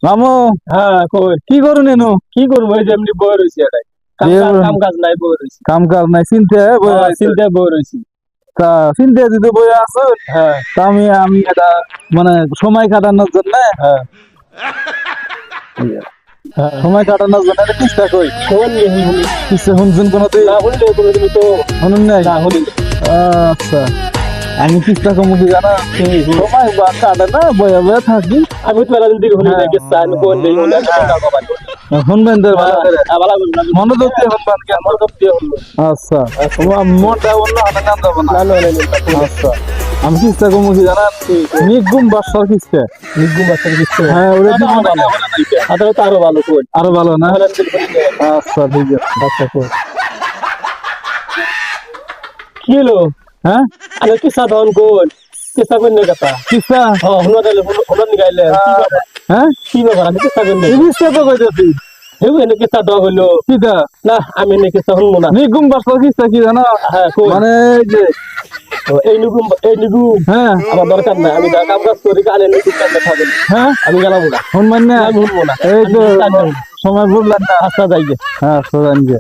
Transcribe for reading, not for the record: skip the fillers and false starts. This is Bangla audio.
মামু। হ্যাঁ কই কি করুন এনু? কি করবো এই যে এমনি বই রয়েছি এটাই কাম কাজ নাই বই রয়েছি কাম কাজ নাই, চিনতে চিন্তায় বই রয়েছি তা চিনতে দিতে বই আছে। হ্যাঁ তা আমি আমি এটা মানে সময় কাটানোর জন্য হ্যাঁ হ্যাঁ সময় কাটানোর জন্য একটা কিস্তা কই। কোন হলি কিস্তা শুনছেন কোনোদিন? না হলি কোনোদিন তো শুনুন নাই? না হলি আচ্ছা, আমি কিস্তা কমু কি জানা, সময় বা কাটে না, বয়া বয়া থাকি। আমি তো মেলা দিন থেকে হলি না গেছে আমি কোন নেই হলি আমি টাকা কমাই শুনবেন তো ভালো করে, আবার মনোযোগ দিয়ে শুনবেন কেন? আমার সব দিয়ে হলো আচ্ছা, তোমার মনটা অন্য হাতে নাম যাবে না। না না না আচ্ছা, আমি কিস্তা কমু কি জানা, নিগুম বাসার কিস্তা। নিগুম বাচ্চার কিছু হ্যাঁ, ওটা কি মনে ভালো আদর তো আরো ভালো কোন আরো ভালো না? তাহলে আচ্ছা, ঠিক আছে। আচ্ছা কোন কি হলো হ্যাঁ, আরে কি সাধন কোন কিসা কোন না কথা কিস্তা। হ্যাঁ হলো দিলে হলো নিগাইলে হ্যাঁ, কি ব্যাপার আমি কিসা কোন এই কিস্তা তো কইতেছি। হেউ এনে কিসা দাও হলো কিতা না আমি এনে কিসা শুনবো না নিগুম বাসার কিস্তা কি জানা, হ্যাঁ কোন মানে এই যে এই নিগুম হ্যাঁ আমার দরকার নাই আমি কাম কাজ করি কানে নিগুম কাজ থাকবে হ্যাঁ, আমি গেলাম না শুনবেন না? আমি শুনবো না এই তো আমি কাজ যাবো। সময় বললেন না। আচ্ছা যাই গে হ্যাঁ, সোজান যে